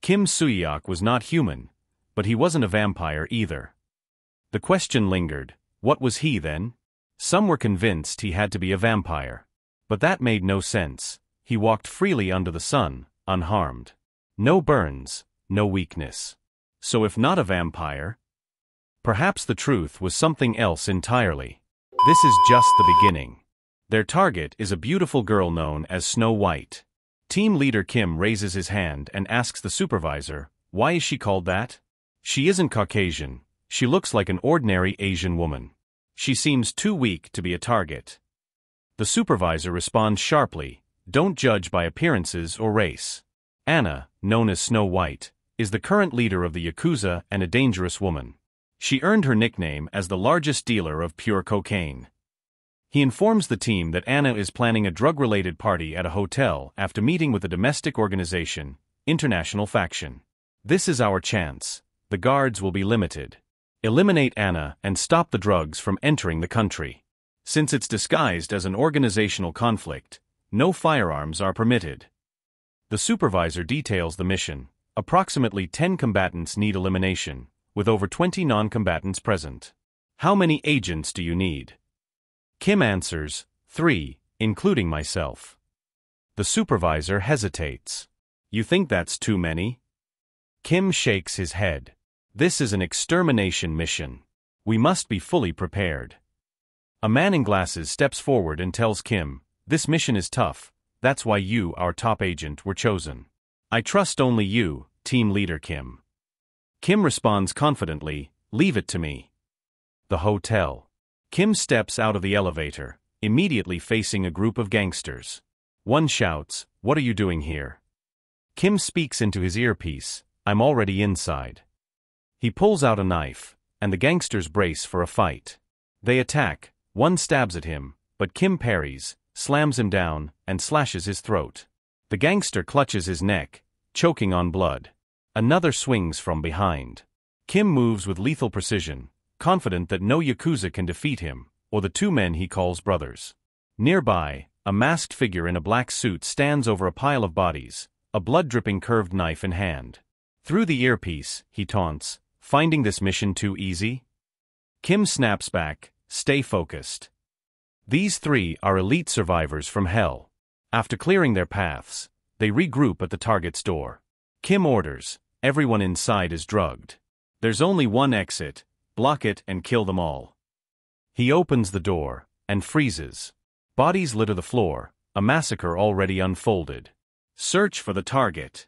Kim Soo-hyuk was not human, but he wasn't a vampire either. The question lingered, what was he then? Some were convinced he had to be a vampire. But that made no sense. He walked freely under the sun, unharmed. No burns, no weakness. So if not a vampire, perhaps the truth was something else entirely. This is just the beginning. Their target is a beautiful girl known as Snow White. Team leader Kim raises his hand and asks the supervisor, why is she called that? She isn't Caucasian. She looks like an ordinary Asian woman. She seems too weak to be a target. The supervisor responds sharply, don't judge by appearances or race. Anna, known as Snow White, is the current leader of the Yakuza and a dangerous woman. She earned her nickname as the largest dealer of pure cocaine. He informs the team that Anna is planning a drug-related party at a hotel after meeting with a domestic organization, International Faction. This is our chance. The guards will be limited. Eliminate Anna and stop the drugs from entering the country. Since it's disguised as an organizational conflict, no firearms are permitted. The supervisor details the mission. Approximately 10 combatants need elimination, with over 20 non-combatants present. How many agents do you need? Kim answers, 3, including myself. The supervisor hesitates. You think that's too many? Kim shakes his head. This is an extermination mission. We must be fully prepared. A man in glasses steps forward and tells Kim, this mission is tough, that's why you, our top agent, were chosen. I trust only you, team leader Kim. Kim responds confidently, leave it to me. The hotel. Kim steps out of the elevator, immediately facing a group of gangsters. One shouts, what are you doing here? Kim speaks into his earpiece, I'm already inside. He pulls out a knife, and the gangsters brace for a fight. They attack, one stabs at him, but Kim parries, slams him down, and slashes his throat. The gangster clutches his neck, choking on blood. Another swings from behind. Kim moves with lethal precision, confident that no Yakuza can defeat him, or the two men he calls brothers. Nearby, a masked figure in a black suit stands over a pile of bodies, a blood-dripping curved knife in hand. Through the earpiece, he taunts, finding this mission too easy? Kim snaps back, stay focused. These three are elite survivors from hell. After clearing their paths, they regroup at the target's door. Kim orders, everyone inside is drugged. There's only one exit, block it and kill them all. He opens the door, and freezes. Bodies litter the floor, a massacre already unfolded. Search for the target.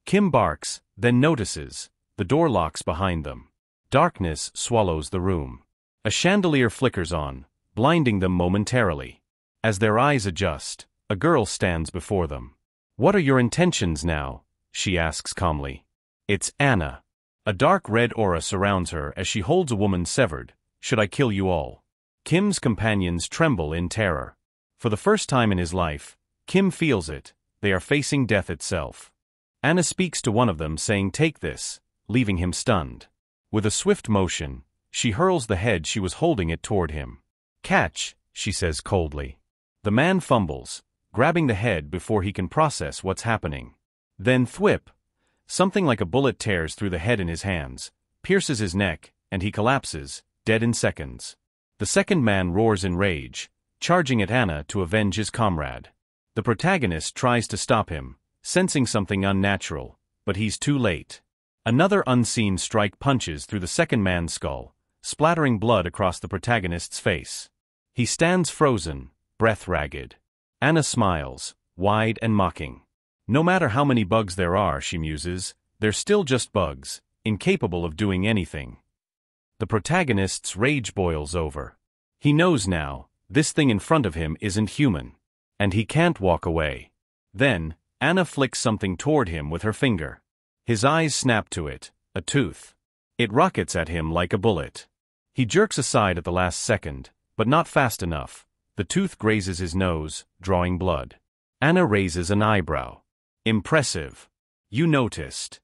Kim barks, then notices, the door locks behind them. Darkness swallows the room. A chandelier flickers on, blinding them momentarily. As their eyes adjust, a girl stands before them. What are your intentions now? She asks calmly. It's Anna. A dark red aura surrounds her as she holds a woman severed. Should I kill you all? Kim's companions tremble in terror. For the first time in his life, Kim feels it. They are facing death itself. Anna speaks to one of them saying take this, leaving him stunned. With a swift motion, she hurls the head she was holding it toward him. Catch, she says coldly. The man fumbles, grabbing the head before he can process what's happening. Then thwip. Something like a bullet tears through the head in his hands, pierces his neck, and he collapses, dead in seconds. The second man roars in rage, charging at Anna to avenge his comrade. The protagonist tries to stop him, sensing something unnatural, but he's too late. Another unseen strike punches through the second man's skull, splattering blood across the protagonist's face. He stands frozen, breath ragged. Anna smiles, wide and mocking. No matter how many bugs there are, she muses, they're still just bugs, incapable of doing anything. The protagonist's rage boils over. He knows now, this thing in front of him isn't human. And he can't walk away. Then, Anna flicks something toward him with her finger. His eyes snap to it, a tooth. It rockets at him like a bullet. He jerks aside at the last second, but not fast enough. The tooth grazes his nose, drawing blood. Anna raises an eyebrow. Impressive. You noticed.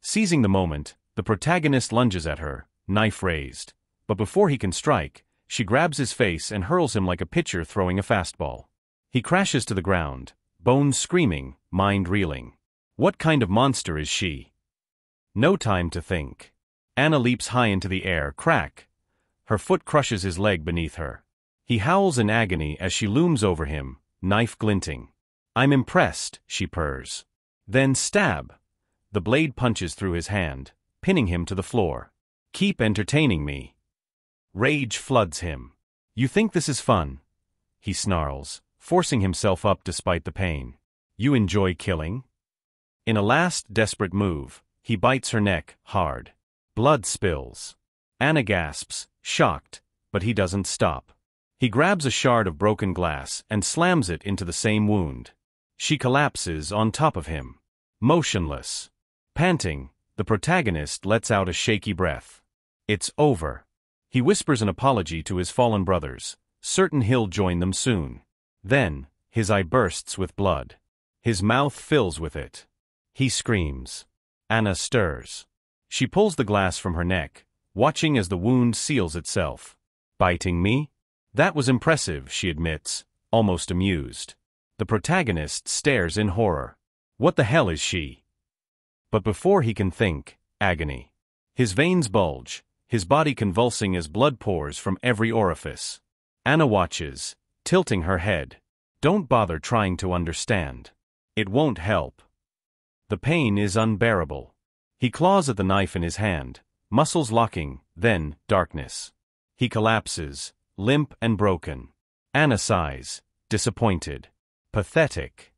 Seizing the moment, the protagonist lunges at her, knife raised. But before he can strike, she grabs his face and hurls him like a pitcher throwing a fastball. He crashes to the ground, bones screaming, mind reeling. What kind of monster is she? No time to think. Anna leaps high into the air, crack. Her foot crushes his leg beneath her. He howls in agony as she looms over him, knife glinting. I'm impressed, she purrs. Then stab. The blade punches through his hand, pinning him to the floor. Keep entertaining me. Rage floods him. You think this is fun? He snarls, forcing himself up despite the pain. You enjoy killing? In a last desperate move, he bites her neck hard. Blood spills. Anna gasps, shocked, but he doesn't stop. He grabs a shard of broken glass and slams it into the same wound. She collapses on top of him. Motionless. Panting, the protagonist lets out a shaky breath. It's over. He whispers an apology to his fallen brothers, certain he'll join them soon. Then, his eye bursts with blood. His mouth fills with it. He screams. Anna stirs. She pulls the glass from her neck, watching as the wound seals itself. Biting me? That was impressive, she admits, almost amused. The protagonist stares in horror. What the hell is she? But before he can think, agony. His veins bulge, his body convulsing as blood pours from every orifice. Anna watches, tilting her head. Don't bother trying to understand. It won't help. The pain is unbearable. He claws at the knife in his hand, muscles locking, then darkness. He collapses, limp and broken. Anna sighs, disappointed. Pathetic.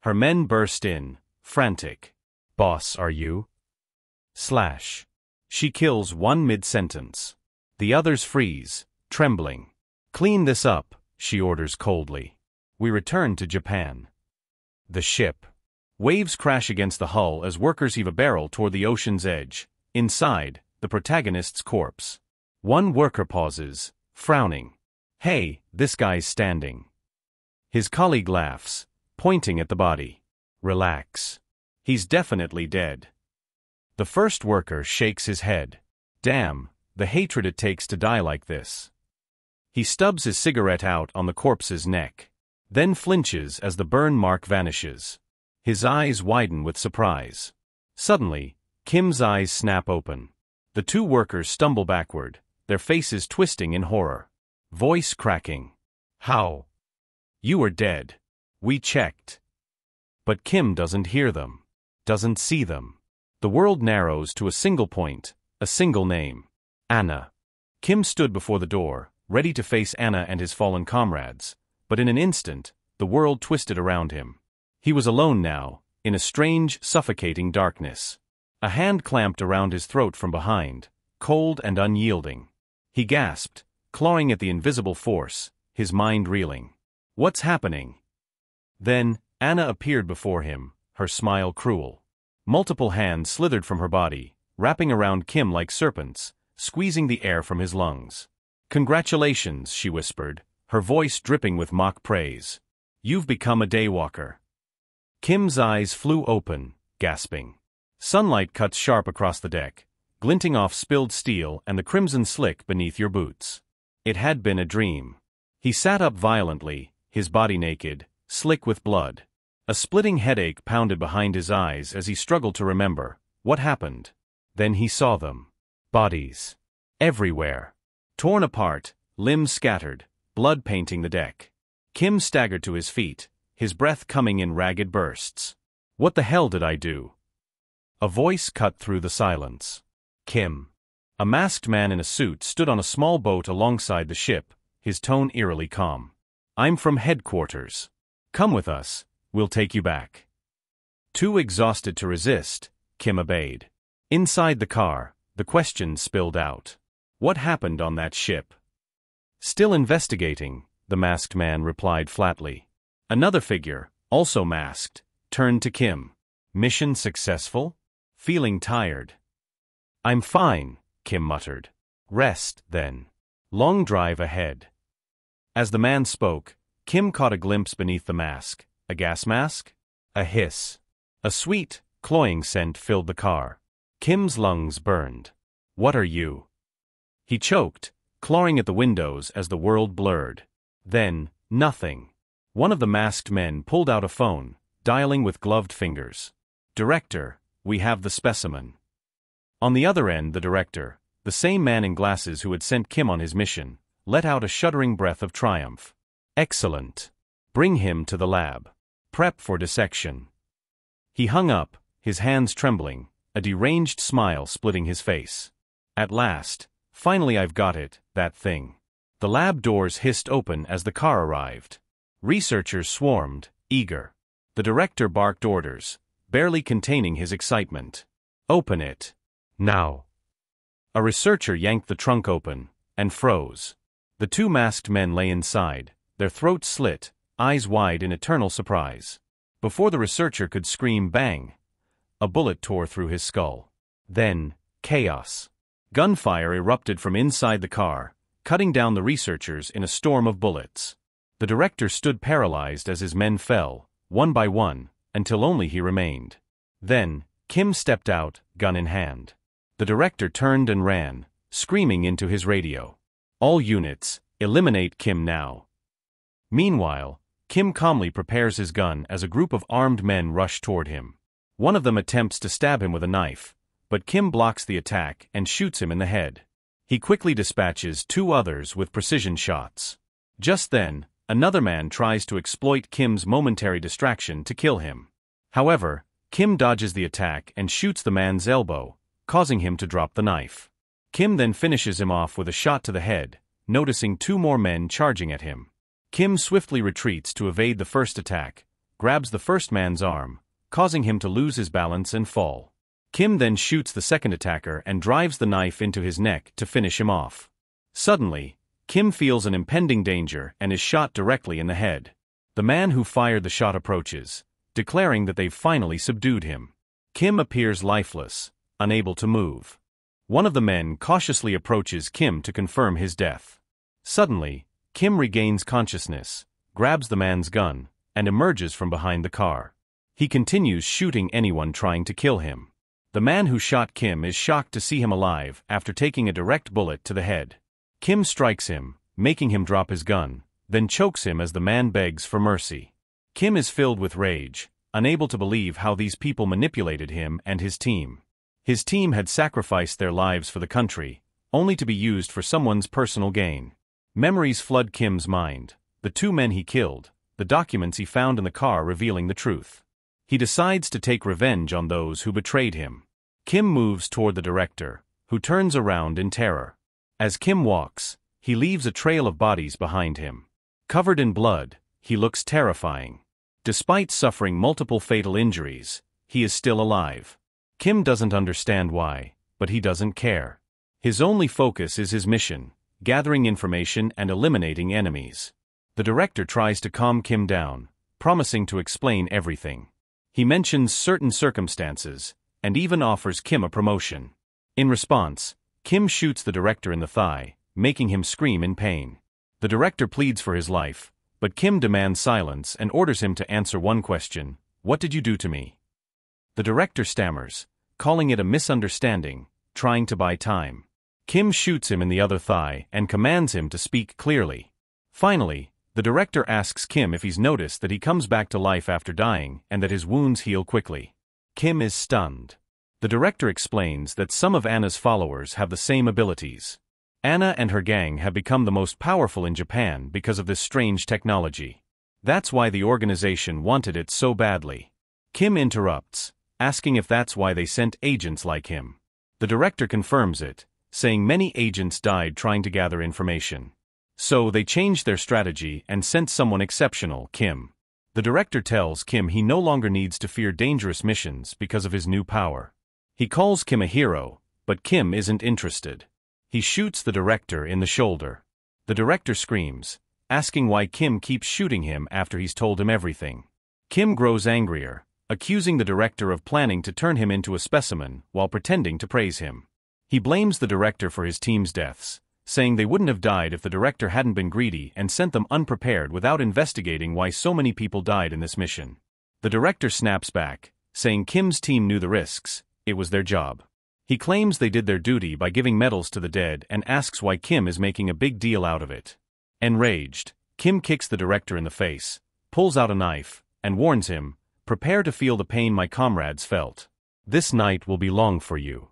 Her men burst in, frantic. Boss, are you? Slash. She kills one mid-sentence. The others freeze, trembling. Clean this up, she orders coldly. We return to Japan. The ship. Waves crash against the hull as workers heave a barrel toward the ocean's edge. Inside, the protagonist's corpse. One worker pauses, frowning. Hey, this guy's standing. His colleague laughs, pointing at the body. Relax. He's definitely dead. The first worker shakes his head. Damn, the hatred it takes to die like this. He stubs his cigarette out on the corpse's neck, then flinches as the burn mark vanishes. His eyes widen with surprise. Suddenly, Kim's eyes snap open. The two workers stumble backward, their faces twisting in horror. Voice cracking. How? You are dead. We checked. But Kim doesn't hear them, doesn't see them. The world narrows to a single point, a single name. Anna. Kim stood before the door, ready to face Anna and his fallen comrades, but in an instant, the world twisted around him. He was alone now, in a strange, suffocating darkness. A hand clamped around his throat from behind, cold and unyielding. He gasped, clawing at the invisible force, his mind reeling. What's happening? Then, Anna appeared before him, her smile cruel. Multiple hands slithered from her body, wrapping around Kim like serpents, squeezing the air from his lungs. Congratulations, she whispered, her voice dripping with mock praise. You've become a daywalker. Kim's eyes flew open, gasping. Sunlight cuts sharp across the deck, glinting off spilled steel and the crimson slick beneath your boots. It had been a dream. He sat up violently, his body naked, slick with blood. A splitting headache pounded behind his eyes as he struggled to remember what happened. Then he saw them. Bodies. Everywhere. Torn apart, limbs scattered, blood painting the deck. Kim staggered to his feet, his breath coming in ragged bursts. What the hell did I do? A voice cut through the silence. Kim. A masked man in a suit stood on a small boat alongside the ship, his tone eerily calm. I'm from headquarters. Come with us, we'll take you back. Too exhausted to resist, Kim obeyed. Inside the car, the questions spilled out. What happened on that ship? Still investigating, the masked man replied flatly. Another figure, also masked, turned to Kim. Mission successful? Feeling tired. I'm fine, Kim muttered. Rest, then. Long drive ahead. As the man spoke, Kim caught a glimpse beneath the mask. A gas mask? A hiss. A sweet, cloying scent filled the car. Kim's lungs burned. What are you? He choked, clawing at the windows as the world blurred. Then, nothing. One of the masked men pulled out a phone, dialing with gloved fingers. "Director, we have the specimen." On the other end, the director, the same man in glasses who had sent Kim on his mission, let out a shuddering breath of triumph. "Excellent. Bring him to the lab. Prep for dissection." He hung up, his hands trembling, a deranged smile splitting his face. "At last, finally I've got it, that thing." The lab doors hissed open as the car arrived. Researchers swarmed, eager. The director barked orders, barely containing his excitement. "Open it. Now." A researcher yanked the trunk open, and froze. The two masked men lay inside, their throats slit, eyes wide in eternal surprise. Before the researcher could scream bang, a bullet tore through his skull. Then, chaos. Gunfire erupted from inside the car, cutting down the researchers in a storm of bullets. The director stood paralyzed as his men fell, one by one, until only he remained. Then, Kim stepped out, gun in hand. The director turned and ran, screaming into his radio. "All units, eliminate Kim now." Meanwhile, Kim calmly prepares his gun as a group of armed men rush toward him. One of them attempts to stab him with a knife, but Kim blocks the attack and shoots him in the head. He quickly dispatches two others with precision shots. Just then, another man tries to exploit Kim's momentary distraction to kill him. However, Kim dodges the attack and shoots the man's elbow, causing him to drop the knife. Kim then finishes him off with a shot to the head, noticing two more men charging at him. Kim swiftly retreats to evade the first attack, grabs the first man's arm, causing him to lose his balance and fall. Kim then shoots the second attacker and drives the knife into his neck to finish him off. Suddenly, Kim feels an impending danger and is shot directly in the head. The man who fired the shot approaches, declaring that they've finally subdued him. Kim appears lifeless, unable to move. One of the men cautiously approaches Kim to confirm his death. Suddenly, Kim regains consciousness, grabs the man's gun, and emerges from behind the car. He continues shooting anyone trying to kill him. The man who shot Kim is shocked to see him alive after taking a direct bullet to the head. Kim strikes him, making him drop his gun, then chokes him as the man begs for mercy. Kim is filled with rage, unable to believe how these people manipulated him and his team. His team had sacrificed their lives for the country, only to be used for someone's personal gain. Memories flood Kim's mind, the two men he killed, the documents he found in the car revealing the truth. He decides to take revenge on those who betrayed him. Kim moves toward the director, who turns around in terror. As Kim walks, he leaves a trail of bodies behind him. Covered in blood, he looks terrifying. Despite suffering multiple fatal injuries, he is still alive. Kim doesn't understand why, but he doesn't care. His only focus is his mission, gathering information and eliminating enemies. The director tries to calm Kim down, promising to explain everything. He mentions certain circumstances, and even offers Kim a promotion. In response, Kim shoots the director in the thigh, making him scream in pain. The director pleads for his life, but Kim demands silence and orders him to answer one question: "What did you do to me?" The director stammers, calling it a misunderstanding, trying to buy time. Kim shoots him in the other thigh and commands him to speak clearly. Finally, the director asks Kim if he's noticed that he comes back to life after dying and that his wounds heal quickly. Kim is stunned. The director explains that some of Anna's followers have the same abilities. Anna and her gang have become the most powerful in Japan because of this strange technology. That's why the organization wanted it so badly. Kim interrupts, asking if that's why they sent agents like him. The director confirms it, saying many agents died trying to gather information. So they changed their strategy and sent someone exceptional, Kim. The director tells Kim he no longer needs to fear dangerous missions because of his new power. He calls Kim a hero, but Kim isn't interested. He shoots the director in the shoulder. The director screams, asking why Kim keeps shooting him after he's told him everything. Kim grows angrier, accusing the director of planning to turn him into a specimen while pretending to praise him. He blames the director for his team's deaths, saying they wouldn't have died if the director hadn't been greedy and sent them unprepared without investigating why so many people died in this mission. The director snaps back, saying Kim's team knew the risks, it was their job. He claims they did their duty by giving medals to the dead and asks why Kim is making a big deal out of it. Enraged, Kim kicks the director in the face, pulls out a knife, and warns him, Prepare to feel the pain my comrades felt. This night will be long for you.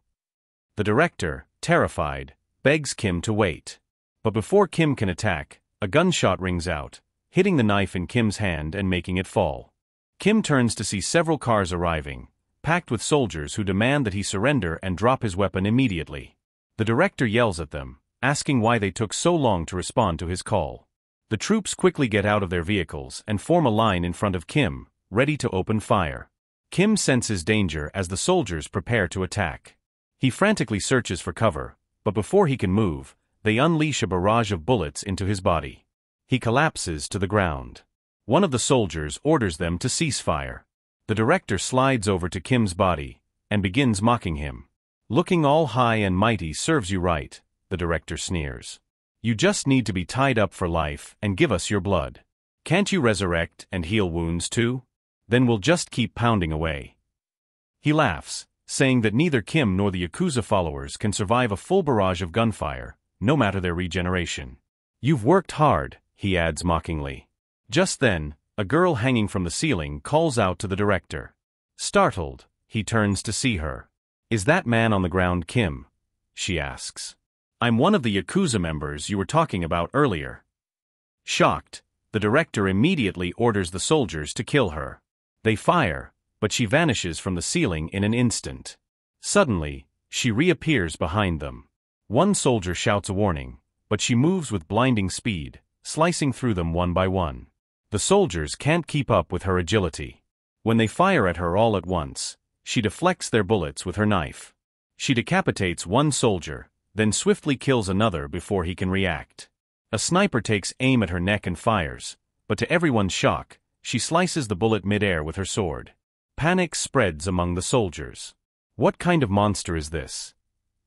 The director, terrified, begs Kim to wait. But before Kim can attack, a gunshot rings out, hitting the knife in Kim's hand and making it fall. Kim turns to see several cars arriving, packed with soldiers who demand that he surrender and drop his weapon immediately. The director yells at them, asking why they took so long to respond to his call. The troops quickly get out of their vehicles and form a line in front of Kim, ready to open fire. Kim senses danger as the soldiers prepare to attack. He frantically searches for cover, but before he can move, they unleash a barrage of bullets into his body. He collapses to the ground. One of the soldiers orders them to cease fire. The director slides over to Kim's body and begins mocking him. Looking all high and mighty serves you right, the director sneers. You just need to be tied up for life and give us your blood. Can't you resurrect and heal wounds too? Then we'll just keep pounding away. He laughs, saying that neither Kim nor the Yakuza followers can survive a full barrage of gunfire, no matter their regeneration. You've worked hard, he adds mockingly. Just then, a girl hanging from the ceiling calls out to the director. Startled, he turns to see her. Is that man on the ground Kim? She asks. I'm one of the Yakuza members you were talking about earlier. Shocked, the director immediately orders the soldiers to kill her. They fire, but she vanishes from the ceiling in an instant. Suddenly, she reappears behind them. One soldier shouts a warning, but she moves with blinding speed, slicing through them one by one. The soldiers can't keep up with her agility. When they fire at her all at once, she deflects their bullets with her knife. She decapitates one soldier, then swiftly kills another before he can react. A sniper takes aim at her neck and fires, but to everyone's shock, she slices the bullet mid-air with her sword. Panic spreads among the soldiers. What kind of monster is this?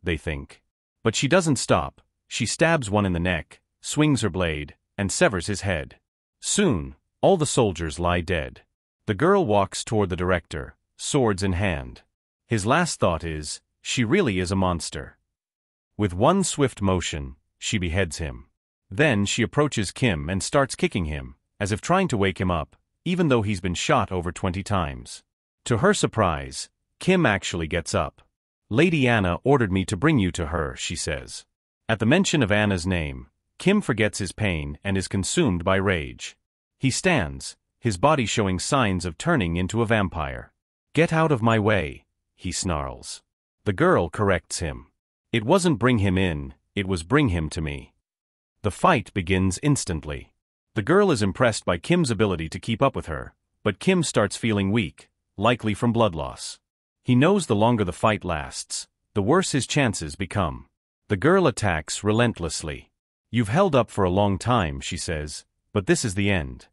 They think. But she doesn't stop. She stabs one in the neck, swings her blade, and severs his head. Soon, all the soldiers lie dead. The girl walks toward the director, swords in hand. His last thought is, she really is a monster. With one swift motion, she beheads him. Then she approaches Kim and starts kicking him, as if trying to wake him up, even though he's been shot over 20 times. To her surprise, Kim actually gets up. Lady Anna ordered me to bring you to her, she says. At the mention of Anna's name, Kim forgets his pain and is consumed by rage. He stands, his body showing signs of turning into a vampire. Get out of my way, he snarls. The girl corrects him. It wasn't bring him in, it was bring him to me. The fight begins instantly. The girl is impressed by Kim's ability to keep up with her, but Kim starts feeling weak, likely from blood loss. He knows the longer the fight lasts, the worse his chances become. The girl attacks relentlessly. You've held up for a long time, she says, but this is the end.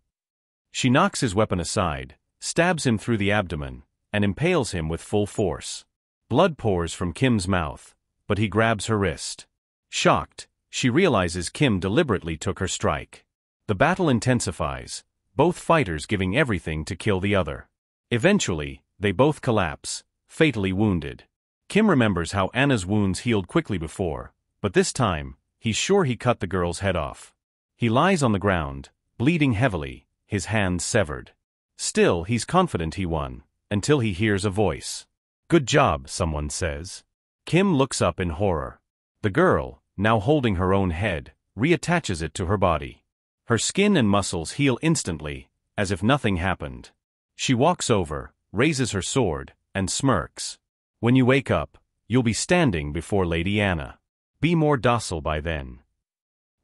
She knocks his weapon aside, stabs him through the abdomen, and impales him with full force. Blood pours from Kim's mouth, but he grabs her wrist. Shocked, she realizes Kim deliberately took her strike. The battle intensifies, both fighters giving everything to kill the other. Eventually, they both collapse, fatally wounded. Kim remembers how Anna's wounds healed quickly before, but this time, he's sure he cut the girl's head off. He lies on the ground, bleeding heavily, his hands severed. Still, he's confident he won, until he hears a voice. Good job, someone says. Kim looks up in horror. The girl, now holding her own head, reattaches it to her body. Her skin and muscles heal instantly, as if nothing happened. She walks over, raises her sword, and smirks. When you wake up, you'll be standing before Lady Anna. Be more docile by then.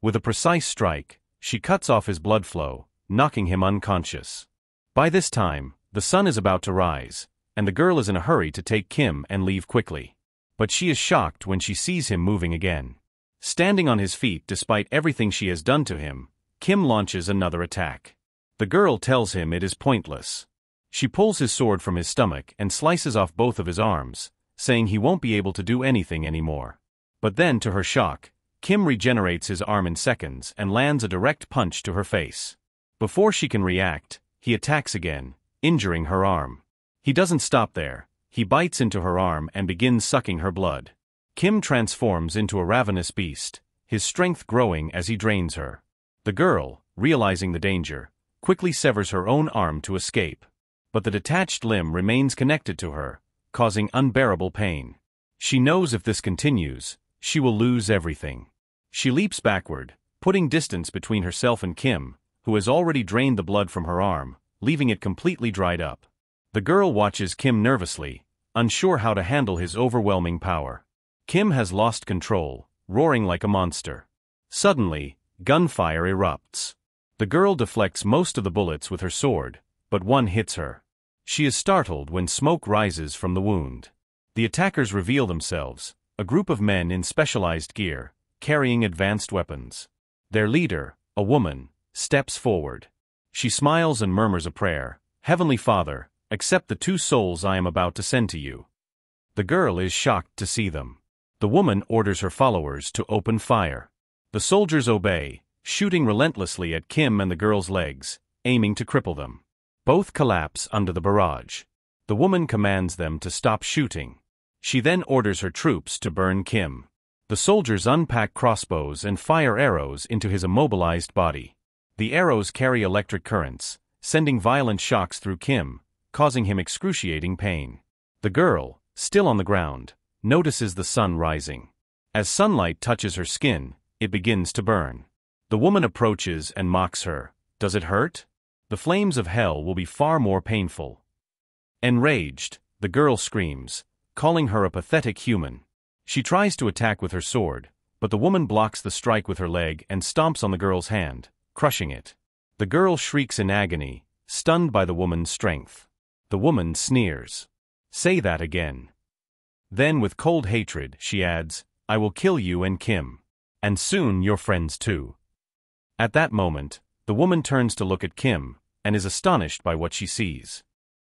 With a precise strike, she cuts off his blood flow, knocking him unconscious. By this time, the sun is about to rise, and the girl is in a hurry to take Kim and leave quickly. But she is shocked when she sees him moving again. Standing on his feet despite everything she has done to him, Kim launches another attack. The girl tells him it is pointless. She pulls his sword from his stomach and slices off both of his arms, saying he won't be able to do anything anymore. But then, to her shock, Kim regenerates his arm in seconds and lands a direct punch to her face. Before she can react, he attacks again, injuring her arm. He doesn't stop there. He bites into her arm and begins sucking her blood. Kim transforms into a ravenous beast, his strength growing as he drains her. The girl, realizing the danger, quickly severs her own arm to escape. but the detached limb remains connected to her, causing unbearable pain. She knows if this continues, she will lose everything. She leaps backward, putting distance between herself and Kim, who has already drained the blood from her arm, leaving it completely dried up. The girl watches Kim nervously, unsure how to handle his overwhelming power. Kim has lost control, roaring like a monster. Suddenly, gunfire erupts. The girl deflects most of the bullets with her sword, but one hits her. She is startled when smoke rises from the wound. The attackers reveal themselves, a group of men in specialized gear, carrying advanced weapons. Their leader, a woman, steps forward. She smiles and murmurs a prayer. Heavenly Father, accept the 2 souls I am about to send to you. The girl is shocked to see them. The woman orders her followers to open fire. The soldiers obey, shooting relentlessly at Kim and the girl's legs, aiming to cripple them. Both collapse under the barrage. The woman commands them to stop shooting. She then orders her troops to burn Kim. The soldiers unpack crossbows and fire arrows into his immobilized body. The arrows carry electric currents, sending violent shocks through Kim, causing him excruciating pain. The girl, still on the ground, notices the sun rising. As sunlight touches her skin, it begins to burn. The woman approaches and mocks her. Does it hurt? The flames of hell will be far more painful. Enraged, the girl screams, calling her a pathetic human. She tries to attack with her sword, but the woman blocks the strike with her leg and stomps on the girl's hand, crushing it. The girl shrieks in agony, stunned by the woman's strength. The woman sneers. Say that again. Then with cold hatred, she adds, I will kill you and Kim. And soon your friends too. At that moment, the woman turns to look at Kim, and is astonished by what she sees.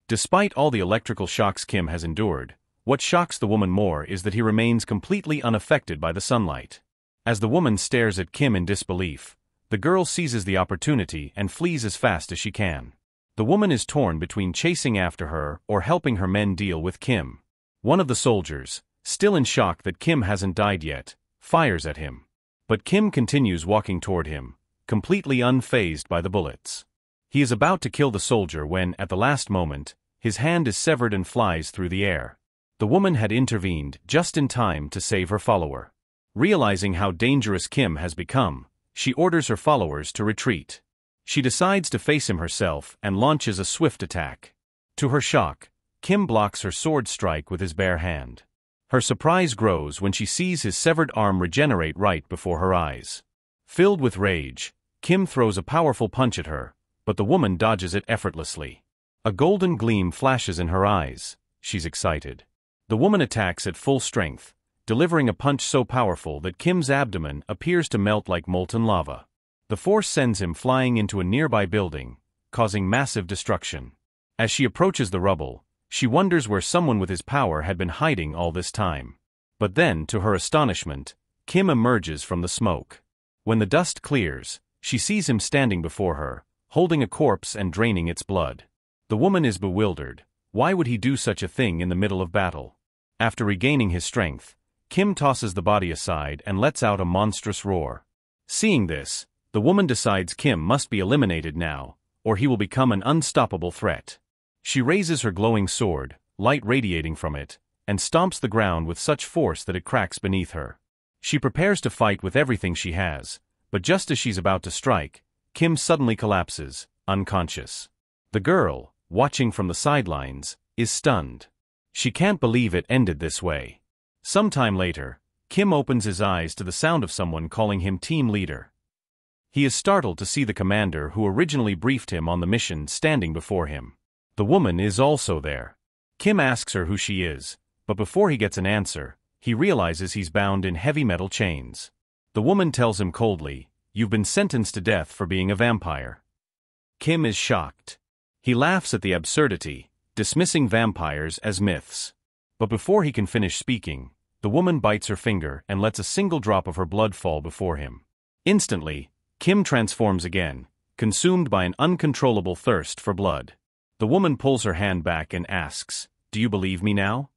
Despite all the electrical shocks Kim has endured, what shocks the woman more is that he remains completely unaffected by the sunlight. As the woman stares at Kim in disbelief, the girl seizes the opportunity and flees as fast as she can. The woman is torn between chasing after her or helping her men deal with Kim. One of the soldiers, still in shock that Kim hasn't died yet, fires at him. But Kim continues walking toward him, completely unfazed by the bullets. He is about to kill the soldier when, at the last moment, his hand is severed and flies through the air. The woman had intervened just in time to save her follower. Realizing how dangerous Kim has become, she orders her followers to retreat. She decides to face him herself and launches a swift attack. To her shock, Kim blocks her sword strike with his bare hand. Her surprise grows when she sees his severed arm regenerate right before her eyes. Filled with rage, Kim throws a powerful punch at her, but the woman dodges it effortlessly. A golden gleam flashes in her eyes. She's excited. The woman attacks at full strength, delivering a punch so powerful that Kim's abdomen appears to melt like molten lava. The force sends him flying into a nearby building, causing massive destruction. As she approaches the rubble, she wonders where someone with his power had been hiding all this time. But then, to her astonishment, Kim emerges from the smoke. When the dust clears, she sees him standing before her, holding a corpse and draining its blood. The woman is bewildered. Why would he do such a thing in the middle of battle? After regaining his strength, Kim tosses the body aside and lets out a monstrous roar. Seeing this, the woman decides Kim must be eliminated now, or he will become an unstoppable threat. She raises her glowing sword, light radiating from it, and stomps the ground with such force that it cracks beneath her. She prepares to fight with everything she has, but just as she's about to strike, Kim suddenly collapses, unconscious. The girl, watching from the sidelines, is stunned. She can't believe it ended this way. Sometime later, Kim opens his eyes to the sound of someone calling him team leader. He is startled to see the commander who originally briefed him on the mission standing before him. The woman is also there. Kim asks her who she is, but before he gets an answer, he realizes he's bound in heavy metal chains. The woman tells him coldly, "You've been sentenced to death for being a vampire." Kim is shocked. He laughs at the absurdity, dismissing vampires as myths. But before he can finish speaking, the woman bites her finger and lets a single drop of her blood fall before him. Instantly, Kim transforms again, consumed by an uncontrollable thirst for blood. The woman pulls her hand back and asks, "Do you believe me now?"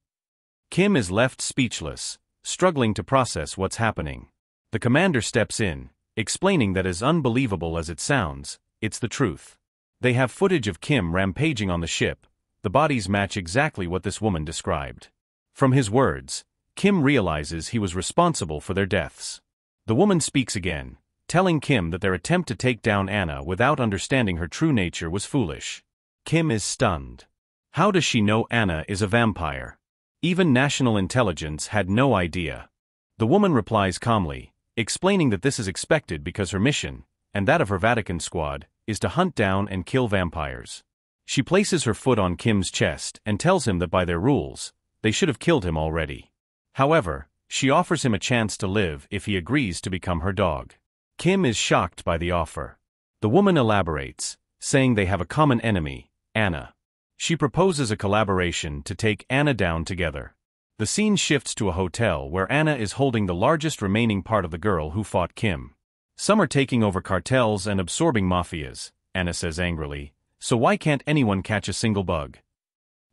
Kim is left speechless, struggling to process what's happening. The commander steps in, explaining that as unbelievable as it sounds, it's the truth. They have footage of Kim rampaging on the ship, the bodies match exactly what this woman described. From his words, Kim realizes he was responsible for their deaths. The woman speaks again, telling Kim that their attempt to take down Anna without understanding her true nature was foolish. Kim is stunned. How does she know Anna is a vampire? Even national intelligence had no idea. The woman replies calmly, explaining that this is expected because her mission, and that of her Vatican squad, is to hunt down and kill vampires. She places her foot on Kim's chest and tells him that by their rules, they should have killed him already. However, she offers him a chance to live if he agrees to become her dog. Kim is shocked by the offer. The woman elaborates, saying they have a common enemy, Anna. She proposes a collaboration to take Anna down together. The scene shifts to a hotel where Anna is holding the largest remaining part of the girl who fought Kim. Some are taking over cartels and absorbing mafias, Anna says angrily, so why can't anyone catch a single bug?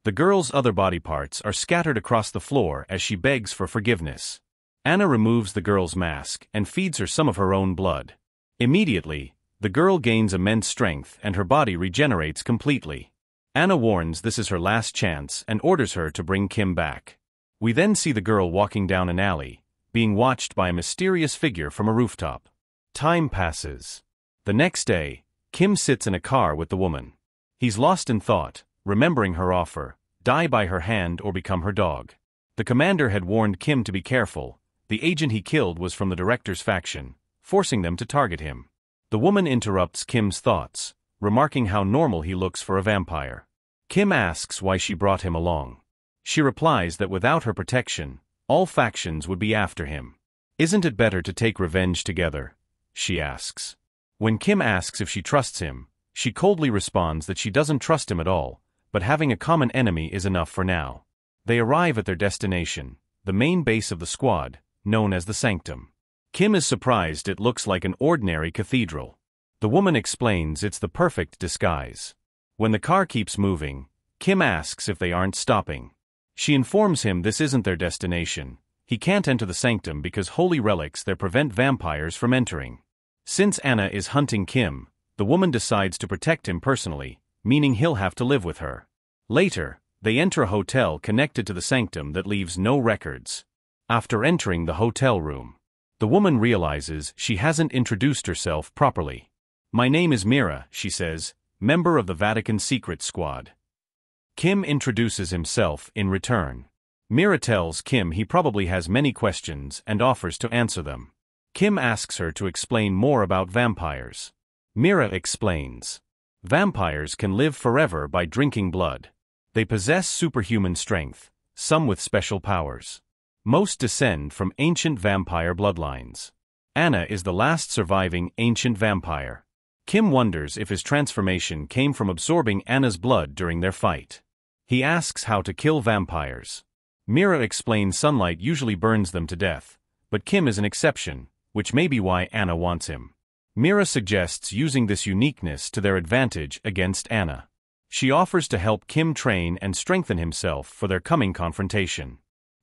The girl's other body parts are scattered across the floor as she begs for forgiveness. Anna removes the girl's mask and feeds her some of her own blood. Immediately, the girl gains immense strength and her body regenerates completely. Anna warns this is her last chance and orders her to bring Kim back. We then see the girl walking down an alley, being watched by a mysterious figure from a rooftop. Time passes. The next day, Kim sits in a car with the woman. He's lost in thought, remembering her offer, die by her hand or become her dog. The commander had warned Kim to be careful. The agent he killed was from the director's faction, forcing them to target him. The woman interrupts Kim's thoughts, remarking how normal he looks for a vampire. Kim asks why she brought him along. She replies that without her protection, all factions would be after him. Isn't it better to take revenge together? She asks. When Kim asks if she trusts him, she coldly responds that she doesn't trust him at all, but having a common enemy is enough for now. They arrive at their destination, the main base of the squad, known as the Sanctum. Kim is surprised it looks like an ordinary cathedral. The woman explains it's the perfect disguise. When the car keeps moving, Kim asks if they aren't stopping. She informs him this isn't their destination. He can't enter the Sanctum because holy relics there prevent vampires from entering. Since Anna is hunting Kim, the woman decides to protect him personally, meaning he'll have to live with her. Later, they enter a hotel connected to the Sanctum that leaves no records. After entering the hotel room, the woman realizes she hasn't introduced herself properly. My name is Mira, she says, member of the Vatican Secret Squad. Kim introduces himself in return. Mira tells Kim he probably has many questions and offers to answer them. Kim asks her to explain more about vampires. Mira explains. Vampires can live forever by drinking blood. They possess superhuman strength, some with special powers. Most descend from ancient vampire bloodlines. Anna is the last surviving ancient vampire. Kim wonders if his transformation came from absorbing Anna's blood during their fight. He asks how to kill vampires. Mira explains sunlight usually burns them to death, but Kim is an exception, which may be why Anna wants him. Mira suggests using this uniqueness to their advantage against Anna. She offers to help Kim train and strengthen himself for their coming confrontation.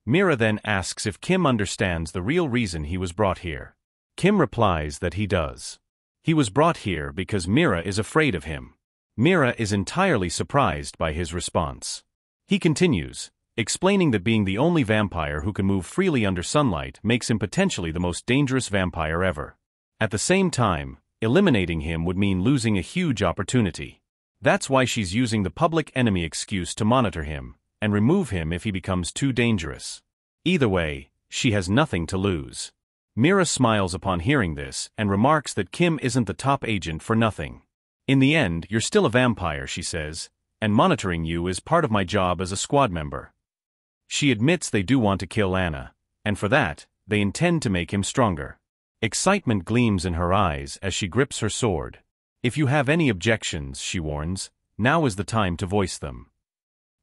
Mira then asks if Kim understands the real reason he was brought here. Kim replies that he does. He was brought here because Mira is afraid of him. Mira is entirely surprised by his response. He continues, explaining that being the only vampire who can move freely under sunlight makes him potentially the most dangerous vampire ever. At the same time, eliminating him would mean losing a huge opportunity. That's why she's using the public enemy excuse to monitor him, and remove him if he becomes too dangerous. Either way, she has nothing to lose. Mira smiles upon hearing this and remarks that Kim isn't the top agent for nothing. In the end, you're still a vampire, she says, and monitoring you is part of my job as a squad member. She admits they do want to kill Anna, and for that, they intend to make him stronger. Excitement gleams in her eyes as she grips her sword. If you have any objections, she warns, now is the time to voice them.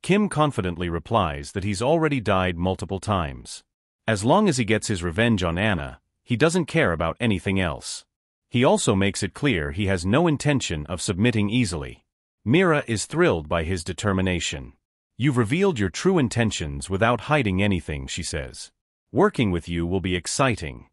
Kim confidently replies that he's already died multiple times. As long as he gets his revenge on Anna, he doesn't care about anything else. He also makes it clear he has no intention of submitting easily. Mira is thrilled by his determination. You've revealed your true intentions without hiding anything, she says. Working with you will be exciting.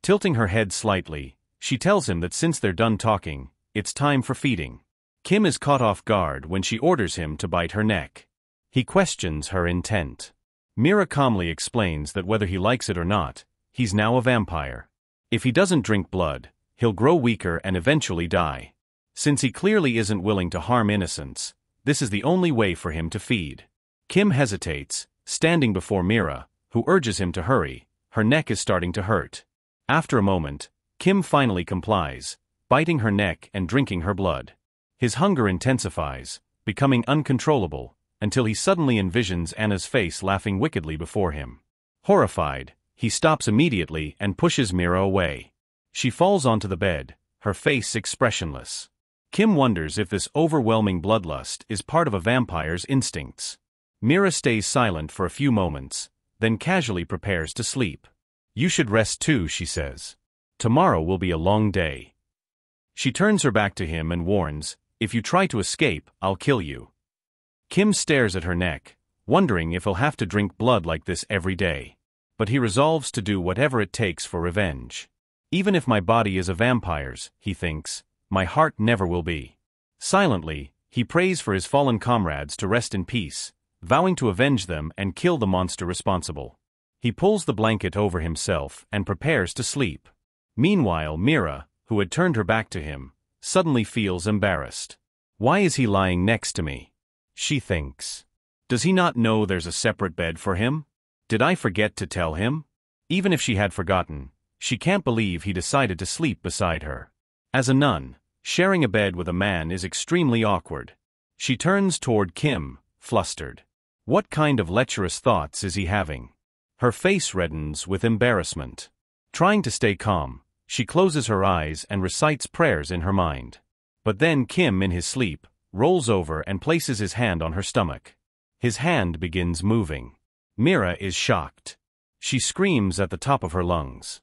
Tilting her head slightly, she tells him that since they're done talking, it's time for feeding. Kim is caught off guard when she orders him to bite her neck. He questions her intent. Mira calmly explains that whether he likes it or not, he's now a vampire. If he doesn't drink blood, he'll grow weaker and eventually die. Since he clearly isn't willing to harm innocents, this is the only way for him to feed. Kim hesitates, standing before Mira, who urges him to hurry. Her neck is starting to hurt. After a moment, Kim finally complies, biting her neck and drinking her blood. His hunger intensifies, becoming uncontrollable, until he suddenly envisions Anna's face laughing wickedly before him. Horrified, he stops immediately and pushes Mira away. She falls onto the bed, her face expressionless. Kim wonders if this overwhelming bloodlust is part of a vampire's instincts. Mira stays silent for a few moments, then casually prepares to sleep. "You should rest too," she says. "Tomorrow will be a long day." She turns her back to him and warns, "If you try to escape, I'll kill you." Kim stares at her neck, wondering if he'll have to drink blood like this every day. But he resolves to do whatever it takes for revenge. Even if my body is a vampire's, he thinks, my heart never will be. Silently, he prays for his fallen comrades to rest in peace, vowing to avenge them and kill the monster responsible. He pulls the blanket over himself and prepares to sleep. Meanwhile, Mira, who had turned her back to him, suddenly feels embarrassed. Why is he lying next to me? She thinks. Does he not know there's a separate bed for him? Did I forget to tell him? Even if she had forgotten, she can't believe he decided to sleep beside her. As a nun, sharing a bed with a man is extremely awkward. She turns toward Kim, flustered. What kind of lecherous thoughts is he having? Her face reddens with embarrassment. Trying to stay calm, she closes her eyes and recites prayers in her mind. But then Kim, in his sleep, rolls over and places his hand on her stomach. His hand begins moving. Mira is shocked. She screams at the top of her lungs.